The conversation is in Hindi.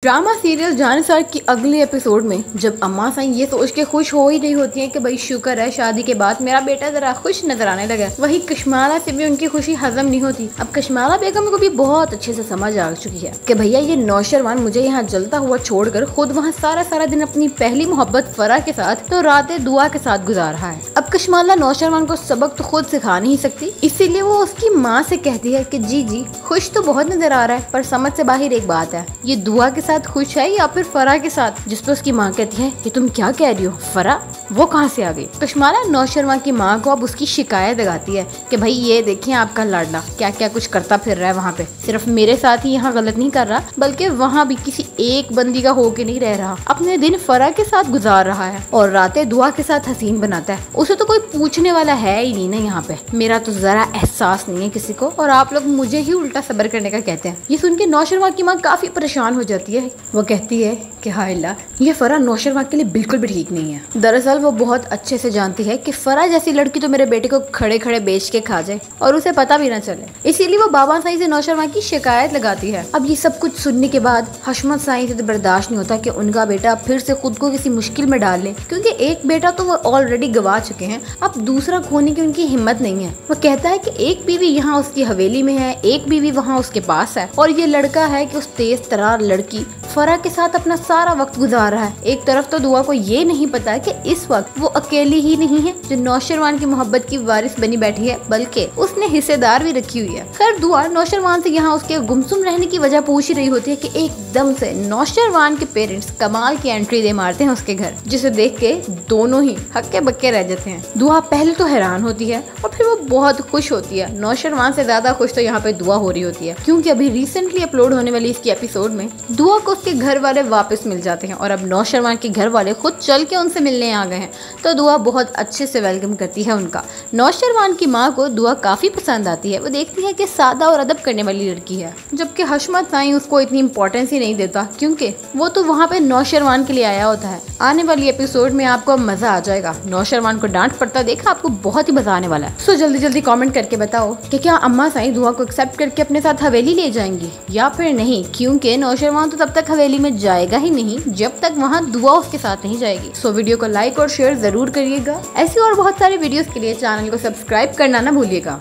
ड्रामा सीरियल जानिसार की अगले एपिसोड में जब अम्मा साईं ये सोच के खुश हो ही रही होती हैं कि भाई शुक्र है शादी के बाद मेरा बेटा जरा खुश नजर आने लगा, वही कश्माला से भी उनकी खुशी हजम नहीं होती। अब कश्माला बेगम को भी बहुत अच्छे से समझ आ चुकी है कि भैया ये नौशरवान मुझे यहाँ जलता हुआ छोड़कर खुद वहाँ सारा दिन अपनी पहली मोहब्बत फरा के साथ तो रातें दुआ के साथ गुजार रहा है। अब कश्माला नौशरवान को सबक तो खुद सिखा नहीं सकती, इसीलिए वो उसकी माँ से कहती है कि जी खुश तो बहुत नजर आ रहा है, पर समझ से बाहर एक बात है, ये दुआ के साथ खुश है या फिर फरा के साथ। जिस पर उसकी माँ कहती है कि तुम क्या कह रही हो, फरा वो कहाँ से आ गई। कश्माला नौशरमा की माँ को अब उसकी शिकायत लगाती है कि भाई ये देखिए आपका लाडला क्या क्या कुछ करता फिर रहा है, वहाँ पे सिर्फ मेरे साथ ही यहाँ गलत नहीं कर रहा बल्कि वहाँ भी किसी एक बंदी का होके नहीं रह रहा, अपने दिन फरा के साथ गुजार रहा है और रातें दुआ के साथ हसीन बनाता है। उसे तो कोई पूछने वाला है ही नहीं ना यहाँ पे, मेरा तो जरा एहसास नहीं है किसी को और आप लोग मुझे ही उल्टा सब्र करने का कहते हैं। ये सुन के नौशरमा की माँ काफी परेशान हो जाती है। वो कहती है कि हाय अल्लाह, ये फरा नौशरमा के लिए बिल्कुल भी ठीक नहीं है। दरअसल वो बहुत अच्छे से जानती है कि फरा जैसी लड़की तो मेरे बेटे को खड़े खड़े बेच के खा जाए और उसे पता भी ना चले, इसीलिए वो बाबा साईं से नौशरमा की शिकायत लगाती है। अब ये सब कुछ सुनने के बाद हशमत साईं से तो बर्दाश्त नहीं होता कि उनका बेटा फिर से खुद को किसी मुश्किल में डाल ले, क्योंकि एक बेटा तो वो ऑलरेडी गवा चुके हैं, अब दूसरा खोने की उनकी हिम्मत नहीं है। वो कहता है कि एक बीवी यहाँ उसकी हवेली में है, एक बीवी वहाँ उसके पास है और ये लड़का है कि उस तेज तरार लड़की फरा के साथ अपना सारा वक्त गुजार रहा है। एक तरफ तो दुआ को ये नहीं पता कि इस वक्त वो अकेली ही नहीं है जो नौशरवान की मोहब्बत की वारिस बनी बैठी है, बल्कि उसने हिस्सेदार भी रखी हुई है। खैर दुआ नौशरवान से यहाँ उसके गुमसुम रहने की वजह पूछ ही रही होती है कि एकदम से नौशरवान के पेरेंट्स कमाल की एंट्री दे मारते हैं उसके घर, जिसे देख के दोनों ही हक्के बक्के रह जाते हैं। दुआ पहले तो हैरान होती है और फिर वो बहुत खुश होती है। नौशरवान से ज्यादा खुश तो यहाँ पे दुआ हो रही होती है, क्योंकि अभी रिसेंटली अपलोड होने वाली इसकी एपिसोड में दुआ को उसके घर वाले वापस मिल जाते हैं और अब नौशरवान के घर वाले खुद चल के उनसे मिलने आ गए हैं, तो दुआ बहुत अच्छे से वेलकम करती है उनका। नौशरवान की माँ को दुआ काफी पसंद आती है। वो देखती है कि सादा और अदब करने वाली लड़की है, जबकि हशमत साईं उसको इतनी इंपॉर्टेंस ही नहीं देता, क्योंकि वो तो वहाँ पे नौशरवान के लिए आया होता है। आने वाली एपिसोड में आपको मजा आ जाएगा, नौशरवान को डांट पड़ता देखा आपको बहुत ही मजा आने वाला है। सो जल्दी कमेंट करके बताओ कि क्या अम्मा साईं दुआ को एक्सेप्ट करके अपने साथ हवेली ले जाएंगी या फिर नहीं, क्योंकि नौशरवान तो तब तक हवेली में जाएगा ही नहीं जब तक वहाँ दुआ उसके साथ नहीं जाएगी। सो वीडियो को लाइक और शेयर जरूर करिएगा। ऐसी और बहुत सारे वीडियोस के लिए चैनल को सब्सक्राइब करना ना भूलिएगा।